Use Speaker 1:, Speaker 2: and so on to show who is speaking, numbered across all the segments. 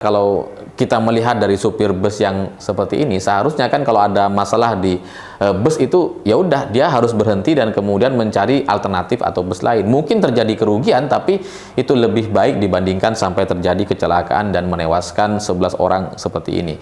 Speaker 1: Kalau kita melihat dari supir bus yang seperti ini, seharusnya kan kalau ada masalah di bus itu, ya udah dia harus berhenti dan kemudian mencari alternatif atau bus lain. Mungkin terjadi kerugian, tapi itu lebih baik dibandingkan sampai terjadi kecelakaan dan menewaskan 11 orang seperti ini.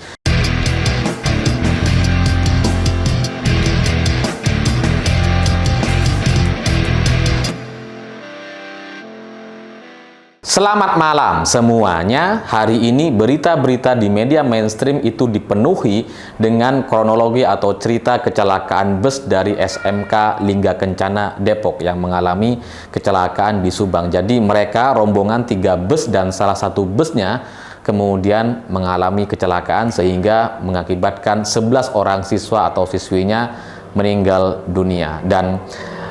Speaker 1: Selamat malam semuanya. Hari ini berita-berita di media mainstream itu dipenuhi dengan kronologi atau cerita kecelakaan bus dari SMK Lingga Kencana Depok yang mengalami kecelakaan di Subang. Jadi mereka rombongan 3 bus dan salah satu busnya kemudian mengalami kecelakaan sehingga mengakibatkan 11 orang siswa atau siswinya meninggal dunia. Dan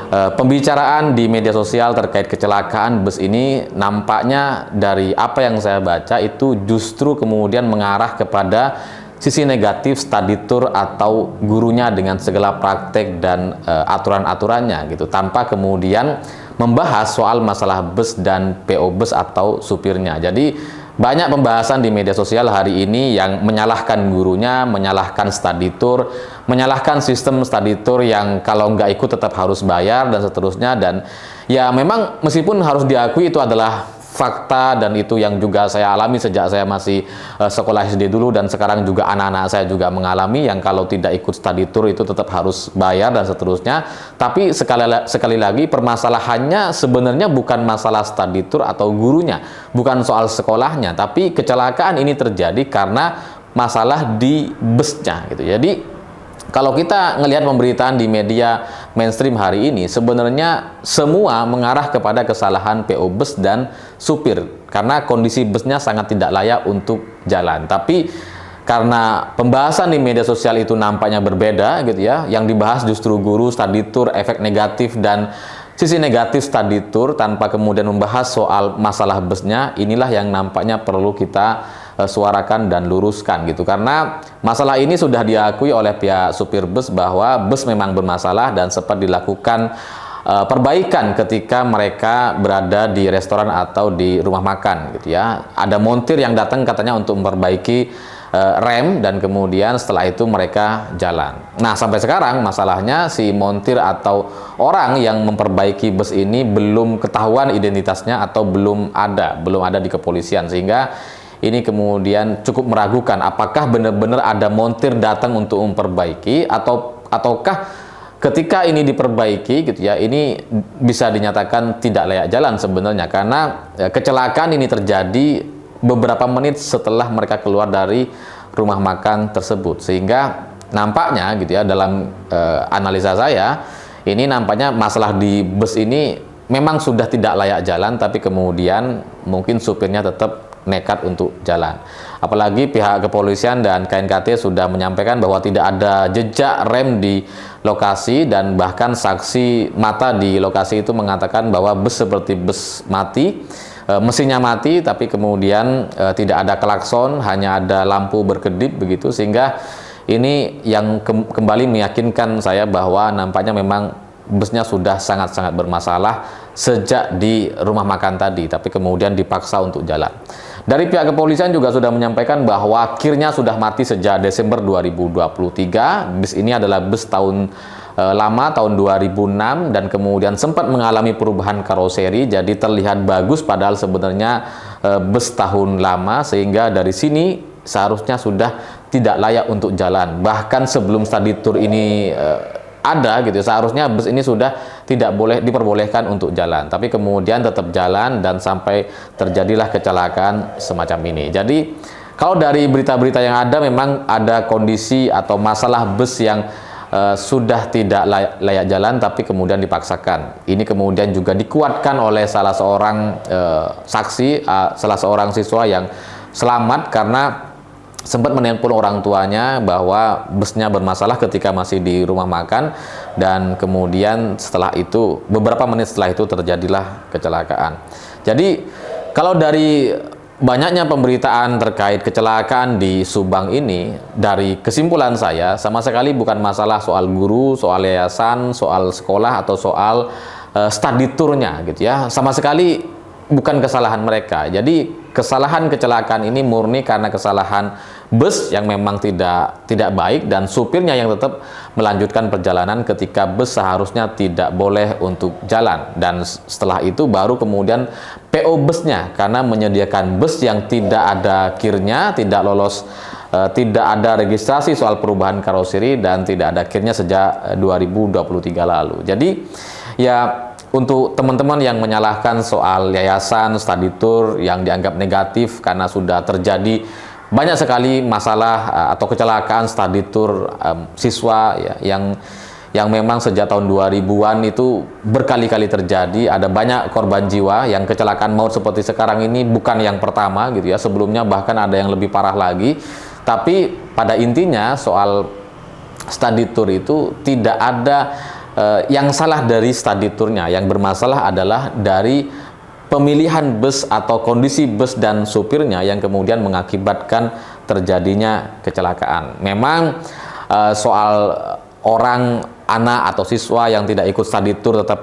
Speaker 1: pembicaraan di media sosial terkait kecelakaan bus ini nampaknya dari apa yang saya baca itu justru kemudian mengarah kepada sisi negatif study tour atau gurunya dengan segala praktek dan aturan-aturannya gitu, tanpa kemudian membahas soal masalah bus dan PO bus atau supirnya. Jadi banyak pembahasan di media sosial hari ini yang menyalahkan gurunya, menyalahkan study tour, menyalahkan sistem study tour yang kalau nggak ikut tetap harus bayar dan seterusnya. Dan ya memang meskipun harus diakui itu adalah fakta dan itu yang juga saya alami sejak saya masih sekolah SD dulu, dan sekarang juga anak-anak saya juga mengalami yang kalau tidak ikut study tour itu tetap harus bayar dan seterusnya. Tapi sekali lagi permasalahannya sebenarnya bukan masalah study tour atau gurunya, bukan soal sekolahnya, tapi kecelakaan ini terjadi karena masalah di busnya gitu. Jadi kalau kita ngelihat pemberitaan di media mainstream hari ini, sebenarnya semua mengarah kepada kesalahan PO bus dan supir karena kondisi busnya sangat tidak layak untuk jalan. Tapi karena pembahasan di media sosial itu nampaknya berbeda gitu ya, yang dibahas justru guru, study tour, efek negatif dan sisi negatif study tour tanpa kemudian membahas soal masalah busnya. Inilah yang nampaknya perlu kita suarakan dan luruskan gitu, karena masalah ini sudah diakui oleh pihak supir bus bahwa bus memang bermasalah dan sempat dilakukan perbaikan ketika mereka berada di restoran atau di rumah makan gitu ya. Ada montir yang datang katanya untuk memperbaiki rem dan kemudian setelah itu mereka jalan. Nah, sampai sekarang masalahnya si montir atau orang yang memperbaiki bus ini belum ketahuan identitasnya atau belum ada di kepolisian, sehingga ini kemudian cukup meragukan apakah benar-benar ada montir datang untuk memperbaiki ataukah ketika ini diperbaiki gitu ya, ini bisa dinyatakan tidak layak jalan sebenarnya, karena kecelakaan ini terjadi beberapa menit setelah mereka keluar dari rumah makan tersebut, sehingga nampaknya gitu ya dalam analisa saya ini nampaknya masalah di bus ini memang sudah tidak layak jalan, tapi kemudian mungkin supirnya tetap nekat untuk jalan. Apalagi pihak kepolisian dan KNKT sudah menyampaikan bahwa tidak ada jejak rem di lokasi, dan bahkan saksi mata di lokasi itu mengatakan bahwa bus seperti bus mati, mesinnya mati, tapi kemudian tidak ada klakson, hanya ada lampu berkedip begitu, sehingga ini yang kembali meyakinkan saya bahwa nampaknya memang busnya sudah sangat-sangat bermasalah sejak di rumah makan tadi, tapi kemudian dipaksa untuk jalan. Dari pihak kepolisian juga sudah menyampaikan bahwa kirnya sudah mati sejak Desember 2023. Bus ini adalah bus tahun lama, tahun 2006, dan kemudian sempat mengalami perubahan karoseri, jadi terlihat bagus padahal sebenarnya bus tahun lama, sehingga dari sini seharusnya sudah tidak layak untuk jalan. Bahkan sebelum study tour ini ada gitu, seharusnya bus ini sudah tidak boleh diperbolehkan untuk jalan, tapi kemudian tetap jalan dan sampai terjadilah kecelakaan semacam ini. Jadi kalau dari berita-berita yang ada, memang ada kondisi atau masalah bus yang sudah tidak layak jalan tapi kemudian dipaksakan. Ini kemudian juga dikuatkan oleh salah seorang saksi, salah seorang siswa yang selamat karena sempat menelpon orang tuanya bahwa busnya bermasalah ketika masih di rumah makan, dan kemudian setelah itu beberapa menit setelah itu terjadilah kecelakaan. Jadi kalau dari banyaknya pemberitaan terkait kecelakaan di Subang ini, dari kesimpulan saya sama sekali bukan masalah soal guru, soal yayasan, soal sekolah atau soal study tournya gitu ya. Sama sekali bukan kesalahan mereka. Jadi kesalahan kecelakaan ini murni karena kesalahan bus yang memang tidak baik dan supirnya yang tetap melanjutkan perjalanan ketika bus seharusnya tidak boleh untuk jalan. Dan setelah itu baru kemudian PO busnya karena menyediakan bus yang tidak ada kirnya, tidak lolos, tidak ada registrasi soal perubahan karoseri dan tidak ada kirnya sejak 2023 lalu. Jadi ya, untuk teman-teman yang menyalahkan soal yayasan study tour yang dianggap negatif karena sudah terjadi banyak sekali masalah atau kecelakaan study tour siswa ya, yang memang sejak tahun 2000-an itu berkali-kali terjadi, ada banyak korban jiwa. Yang kecelakaan maut seperti sekarang ini bukan yang pertama gitu ya, sebelumnya bahkan ada yang lebih parah lagi. Tapi pada intinya soal study tour itu tidak ada yang salah dari study tournya, yang bermasalah adalah dari pemilihan bus atau kondisi bus dan supirnya yang kemudian mengakibatkan terjadinya kecelakaan. Memang soal orang, anak atau siswa yang tidak ikut study tour tetap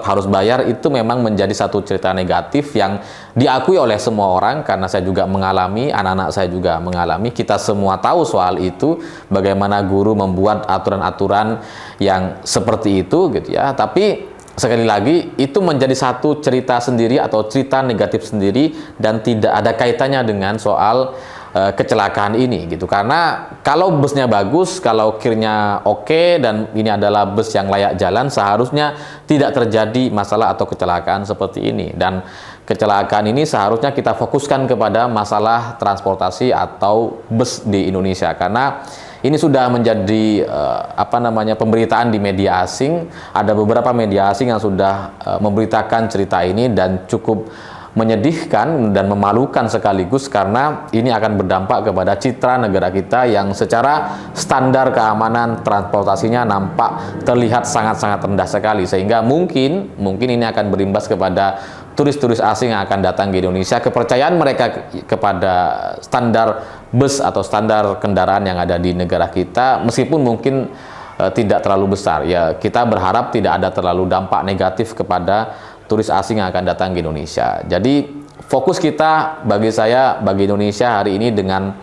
Speaker 1: harus bayar, itu memang menjadi satu cerita negatif yang diakui oleh semua orang, karena saya juga mengalami, anak-anak saya juga mengalami, kita semua tahu soal itu, bagaimana guru membuat aturan-aturan yang seperti itu gitu ya. Tapi sekali lagi itu menjadi satu cerita sendiri atau cerita negatif sendiri dan tidak ada kaitannya dengan soal kecelakaan ini gitu. Karena kalau busnya bagus, kalau kirnya oke dan ini adalah bus yang layak jalan, seharusnya tidak terjadi masalah atau kecelakaan seperti ini. Dan kecelakaan ini seharusnya kita fokuskan kepada masalah transportasi atau bus di Indonesia, karena ini sudah menjadi pemberitaan di media asing. Ada beberapa media asing yang sudah memberitakan cerita ini dan cukup menyedihkan dan memalukan sekaligus, karena ini akan berdampak kepada citra negara kita yang secara standar keamanan transportasinya nampak terlihat sangat-sangat rendah sekali, sehingga mungkin ini akan berimbas kepada turis-turis asing yang akan datang ke Indonesia. Kepercayaan mereka kepada standar bus atau standar kendaraan yang ada di negara kita, meskipun mungkin tidak terlalu besar ya, kita berharap tidak ada terlalu dampak negatif kepada turis asing yang akan datang ke Indonesia. Jadi fokus kita, bagi saya, bagi Indonesia hari ini dengan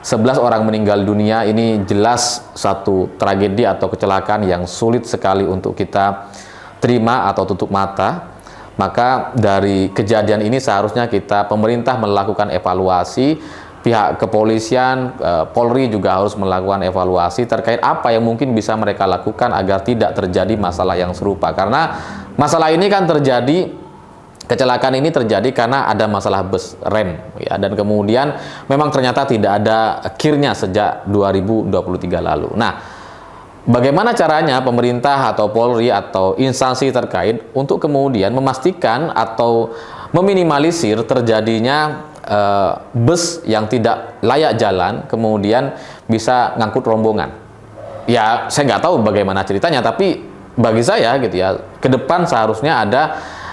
Speaker 1: 11 orang meninggal dunia, ini jelas satu tragedi atau kecelakaan yang sulit sekali untuk kita terima atau tutup mata. Maka dari kejadian ini seharusnya pemerintah melakukan evaluasi, pihak kepolisian, Polri juga harus melakukan evaluasi terkait apa yang mungkin bisa mereka lakukan agar tidak terjadi masalah yang serupa. Karena masalah ini kan terjadi, kecelakaan ini terjadi karena ada masalah bus rem ya, dan kemudian memang ternyata tidak ada kirnya sejak 2023 lalu. Nah, bagaimana caranya pemerintah atau Polri atau instansi terkait untuk kemudian memastikan atau meminimalisir terjadinya bus yang tidak layak jalan kemudian bisa ngangkut rombongan? Ya, saya nggak tahu bagaimana ceritanya, tapi bagi saya gitu ya, ke depan seharusnya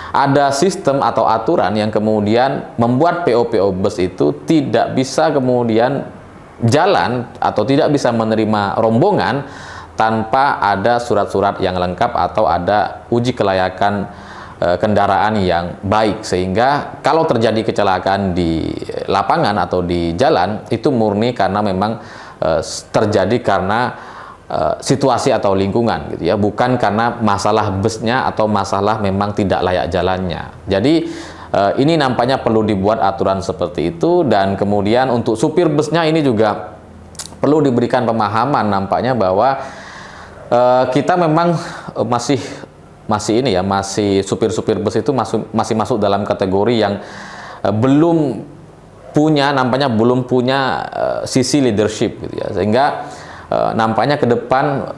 Speaker 1: ada sistem atau aturan yang kemudian membuat PO bus itu tidak bisa kemudian jalan atau tidak bisa menerima rombongan tanpa ada surat-surat yang lengkap atau ada uji kelayakan kendaraan yang baik, sehingga kalau terjadi kecelakaan di lapangan atau di jalan itu murni karena memang terjadi karena situasi atau lingkungan gitu ya, bukan karena masalah busnya atau masalah memang tidak layak jalannya. Jadi ini nampaknya perlu dibuat aturan seperti itu, dan kemudian untuk supir busnya ini juga perlu diberikan pemahaman nampaknya bahwa kita memang masih supir-supir bus itu masih masuk dalam kategori yang belum punya sisi leadership gitu ya, sehingga nampaknya ke depan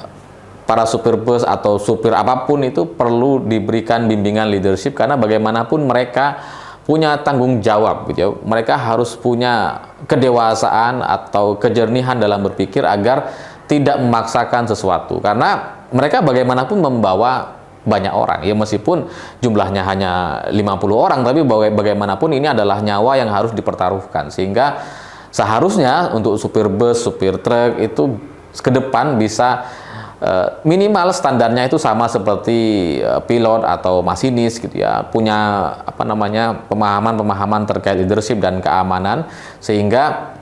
Speaker 1: para supir bus atau supir apapun itu perlu diberikan bimbingan leadership, karena bagaimanapun mereka punya tanggung jawab gitu ya. Mereka harus punya kedewasaan atau kejernihan dalam berpikir agar tidak memaksakan sesuatu, karena mereka bagaimanapun membawa banyak orang ya, meskipun jumlahnya hanya 50 orang, tapi bagaimanapun ini adalah nyawa yang harus dipertaruhkan, sehingga seharusnya untuk supir bus, supir truk itu ke depan bisa minimal standarnya itu sama seperti pilot atau masinis gitu ya, punya pemahaman terkait leadership dan keamanan, sehingga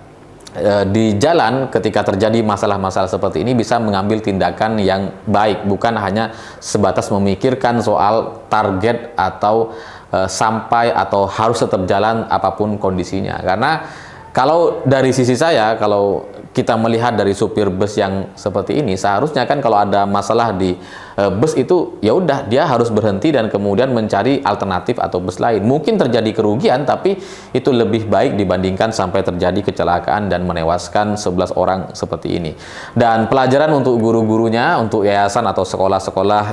Speaker 1: di jalan ketika terjadi masalah-masalah seperti ini bisa mengambil tindakan yang baik, bukan hanya sebatas memikirkan soal target atau sampai atau harus tetap jalan apapun kondisinya. Karena kalau dari sisi saya, kalau kita melihat dari supir bus yang seperti ini, seharusnya kan kalau ada masalah di bus itu, ya udah dia harus berhenti dan kemudian mencari alternatif atau bus lain. Mungkin terjadi kerugian, tapi itu lebih baik dibandingkan sampai terjadi kecelakaan dan menewaskan 11 orang seperti ini. Dan pelajaran untuk guru-gurunya, untuk yayasan atau sekolah-sekolah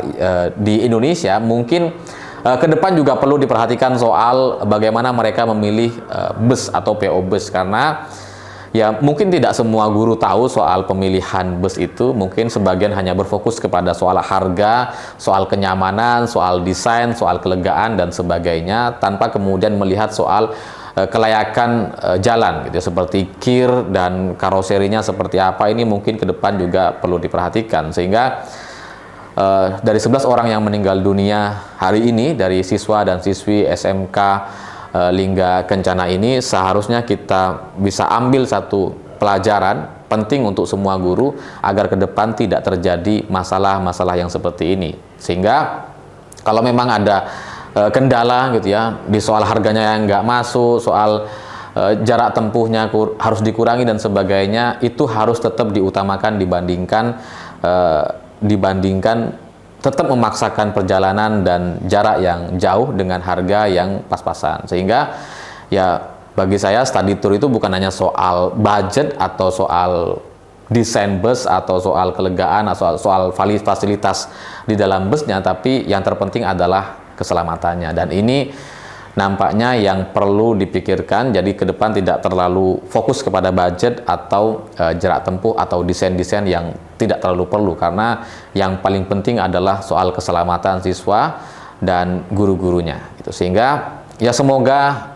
Speaker 1: di Indonesia, mungkin ke depan juga perlu diperhatikan soal bagaimana mereka memilih bus atau PO bus, karena ya mungkin tidak semua guru tahu soal pemilihan bus itu. Mungkin sebagian hanya berfokus kepada soal harga, soal kenyamanan, soal desain, soal kelegaan dan sebagainya, tanpa kemudian melihat soal kelayakan jalan gitu, seperti kir dan karoserinya seperti apa. Ini mungkin ke depan juga perlu diperhatikan, sehingga dari 11 orang yang meninggal dunia hari ini dari siswa dan siswi SMK Lingga Kencana ini, seharusnya kita bisa ambil satu pelajaran penting untuk semua guru agar ke depan tidak terjadi masalah-masalah yang seperti ini. Sehingga kalau memang ada kendala gitu ya, di soal harganya yang nggak masuk, soal jarak tempuhnya harus dikurangi dan sebagainya, itu harus tetap diutamakan dibandingkan tetap memaksakan perjalanan dan jarak yang jauh dengan harga yang pas-pasan. Sehingga ya bagi saya study tour itu bukan hanya soal budget atau soal desain bus atau soal kelegaan atau soal fasilitas di dalam busnya, tapi yang terpenting adalah keselamatannya. Dan ini nampaknya yang perlu dipikirkan. Jadi ke depan tidak terlalu fokus kepada budget atau jarak tempuh atau desain-desain yang tidak terlalu perlu, karena yang paling penting adalah soal keselamatan siswa dan guru-gurunya gitu. Sehingga ya semoga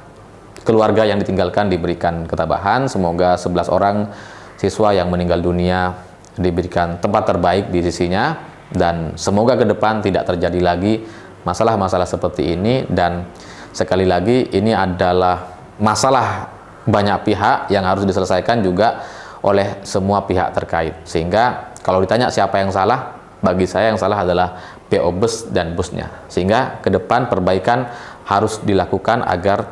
Speaker 1: keluarga yang ditinggalkan diberikan ketabahan, semoga 11 orang siswa yang meninggal dunia diberikan tempat terbaik di sisinya, dan semoga ke depan tidak terjadi lagi masalah-masalah seperti ini. Dan sekali lagi, ini adalah masalah banyak pihak yang harus diselesaikan juga oleh semua pihak terkait. Sehingga kalau ditanya siapa yang salah, bagi saya yang salah adalah PO bus dan busnya. Sehingga ke depan perbaikan harus dilakukan agar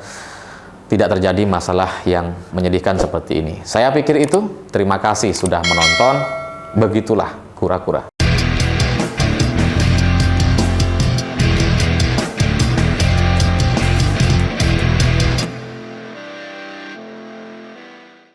Speaker 1: tidak terjadi masalah yang menyedihkan seperti ini. Saya pikir itu. Terima kasih sudah menonton. Begitulah kura-kura.